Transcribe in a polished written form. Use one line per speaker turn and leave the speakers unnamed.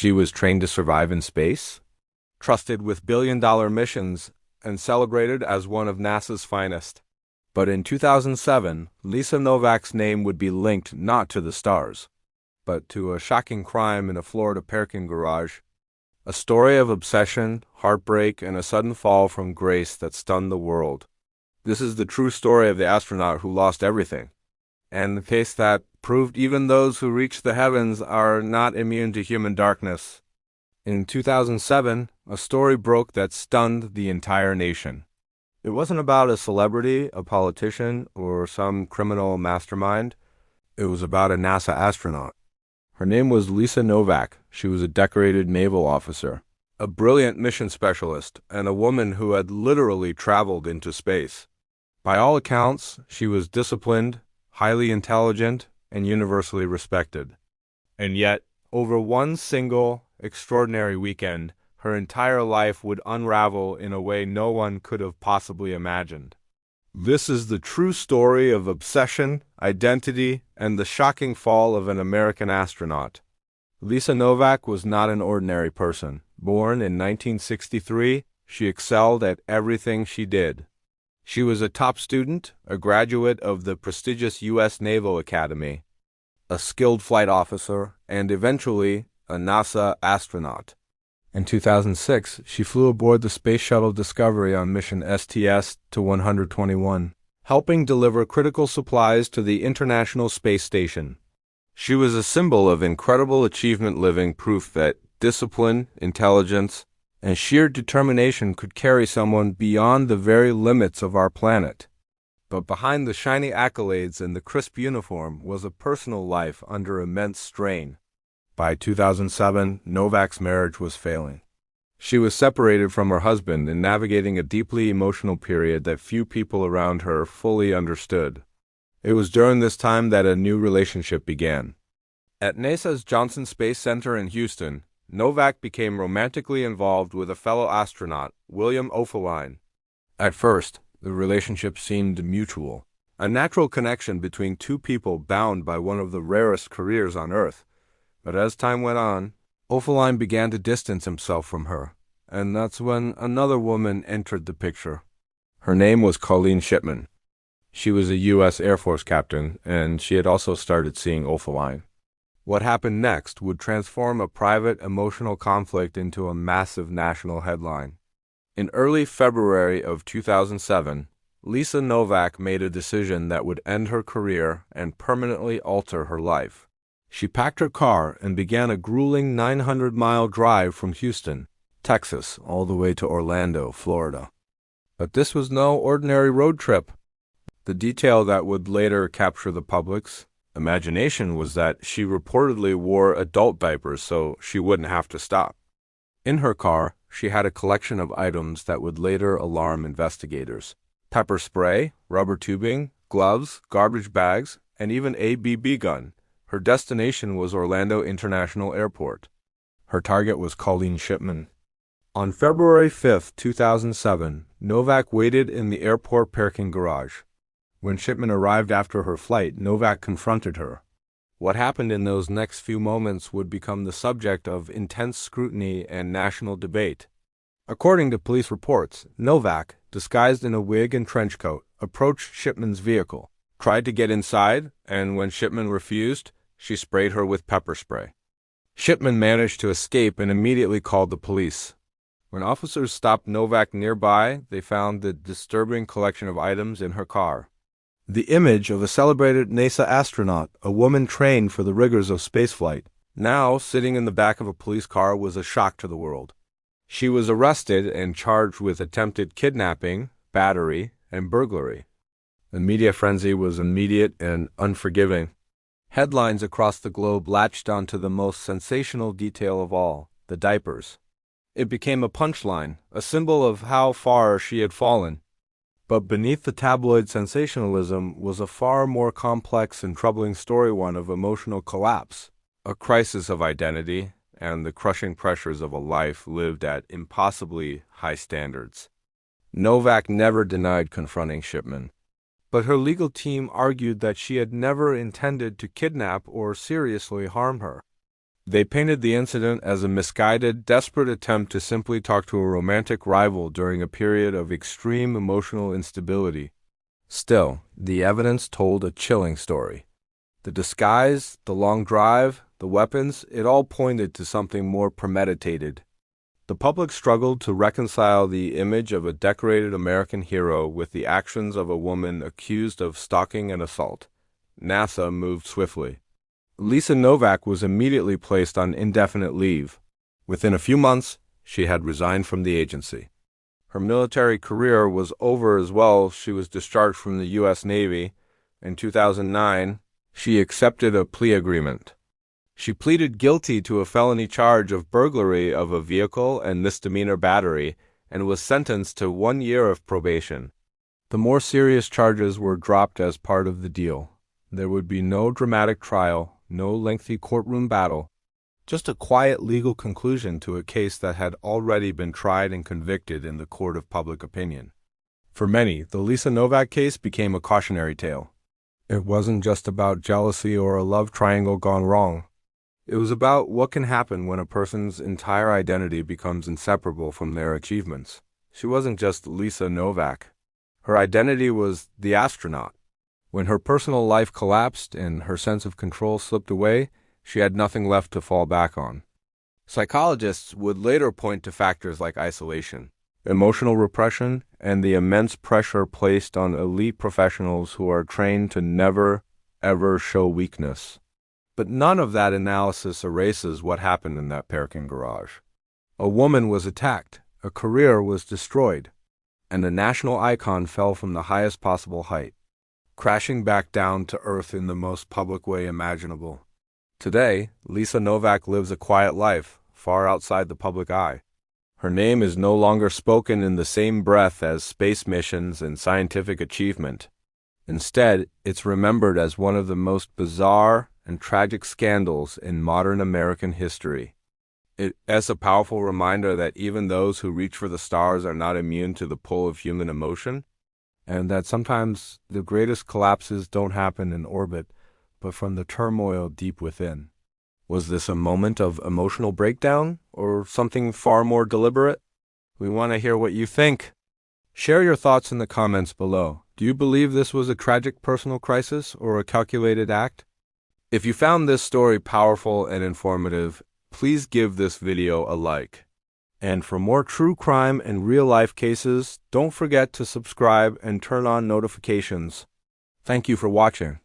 She was trained to survive in space, trusted with billion-dollar missions, and celebrated as one of NASA's finest. But in 2007, Lisa Nowak's name would be linked not to the stars, but to a shocking crime in a Florida parking garage. A story of obsession, heartbreak, and a sudden fall from grace that stunned the world. This is the true story of the astronaut who lost everything, and the case that proved even those who reach the heavens are not immune to human darkness. In 2007, a story broke that stunned the entire nation. It wasn't about a celebrity, a politician, or some criminal mastermind. It was about a NASA astronaut. Her name was Lisa Nowak. She was a decorated naval officer, a brilliant mission specialist, and a woman who had literally traveled into space. By all accounts, she was disciplined, highly intelligent, and universally respected. And yet, over one single, extraordinary weekend, her entire life would unravel in a way no one could have possibly imagined. This is the true story of obsession, identity, and the shocking fall of an American astronaut. Lisa Nowak was not an ordinary person. Born in 1963, she excelled at everything she did. She was a top student, a graduate of the prestigious U.S. Naval Academy, a skilled flight officer, and eventually a NASA astronaut. In 2006, she flew aboard the Space Shuttle Discovery on mission STS-121, helping deliver critical supplies to the International Space Station. She was a symbol of incredible achievement, living proof that discipline, intelligence, and sheer determination could carry someone beyond the very limits of our planet. But behind the shiny accolades and the crisp uniform was a personal life under immense strain. By 2007, Nowak's marriage was failing. She was separated from her husband and navigating a deeply emotional period that few people around her fully understood. It was during this time that a new relationship began. At NASA's Johnson Space Center in Houston, Nowak became romantically involved with a fellow astronaut, William Oefelein. At first, the relationship seemed mutual, a natural connection between two people bound by one of the rarest careers on Earth. But as time went on, Oefelein began to distance himself from her, and that's when another woman entered the picture. Her name was Colleen Shipman. She was a U.S. Air Force captain, and she had also started seeing Oefelein. What happened next would transform a private, emotional conflict into a massive national headline. In early February of 2007, Lisa Nowak made a decision that would end her career and permanently alter her life. She packed her car and began a grueling 900-mile drive from Houston, Texas, all the way to Orlando, Florida. But this was no ordinary road trip. The detail that would later capture the public's imagination was that she reportedly wore adult diapers so she wouldn't have to stop. In her car, she had a collection of items that would later alarm investigators: pepper spray, rubber tubing, gloves, garbage bags, and even a BB gun. Her destination was Orlando International Airport. Her target was Colleen Shipman. On February 5, 2007, Nowak waited in the airport parking garage. When Shipman arrived after her flight, Nowak confronted her. What happened in those next few moments would become the subject of intense scrutiny and national debate. According to police reports, Nowak, disguised in a wig and trench coat, approached Shipman's vehicle, tried to get inside, and when Shipman refused, she sprayed her with pepper spray. Shipman managed to escape and immediately called the police. When officers stopped Nowak nearby, they found the disturbing collection of items in her car. The image of a celebrated NASA astronaut, a woman trained for the rigors of spaceflight, now sitting in the back of a police car, was a shock to the world. She was arrested and charged with attempted kidnapping, battery, and burglary. The media frenzy was immediate and unforgiving. Headlines across the globe latched onto the most sensational detail of all: the diapers. It became a punchline, a symbol of how far she had fallen. But beneath the tabloid sensationalism was a far more complex and troubling story, one of emotional collapse, a crisis of identity, and the crushing pressures of a life lived at impossibly high standards. Nowak never denied confronting Shipman, but her legal team argued that she had never intended to kidnap or seriously harm her. They painted the incident as a misguided, desperate attempt to simply talk to a romantic rival during a period of extreme emotional instability. Still, the evidence told a chilling story. The disguise, the long drive, the weapons, it all pointed to something more premeditated. The public struggled to reconcile the image of a decorated American hero with the actions of a woman accused of stalking and assault. NASA moved swiftly. Lisa Nowak was immediately placed on indefinite leave. Within a few months, she had resigned from the agency. Her military career was over as well. She was discharged from the U.S. Navy. In 2009, she accepted a plea agreement. She pleaded guilty to a felony charge of burglary of a vehicle and misdemeanor battery and was sentenced to 1 year of probation. The more serious charges were dropped as part of the deal. There would be no dramatic trial, no lengthy courtroom battle, just a quiet legal conclusion to a case that had already been tried and convicted in the court of public opinion. For many, the Lisa Nowak case became a cautionary tale. It wasn't just about jealousy or a love triangle gone wrong. It was about what can happen when a person's entire identity becomes inseparable from their achievements. She wasn't just Lisa Nowak. Her identity was the astronaut. When her personal life collapsed and her sense of control slipped away, she had nothing left to fall back on. Psychologists would later point to factors like isolation, emotional repression, and the immense pressure placed on elite professionals who are trained to never, ever show weakness. But none of that analysis erases what happened in that parking garage. A woman was attacked, a career was destroyed, and a national icon fell from the highest possible height, crashing back down to earth in the most public way imaginable. Today, Lisa Nowak lives a quiet life, far outside the public eye. Her name is no longer spoken in the same breath as space missions and scientific achievement. Instead, it's remembered as one of the most bizarre and tragic scandals in modern American history. It's a powerful reminder that even those who reach for the stars are not immune to the pull of human emotion, and that sometimes the greatest collapses don't happen in orbit, but from the turmoil deep within. Was this a moment of emotional breakdown, or something far more deliberate? We want to hear what you think. Share your thoughts in the comments below. Do you believe this was a tragic personal crisis or a calculated act? If you found this story powerful and informative, please give this video a like. And for more true crime and real-life cases, don't forget to subscribe and turn on notifications. Thank you for watching.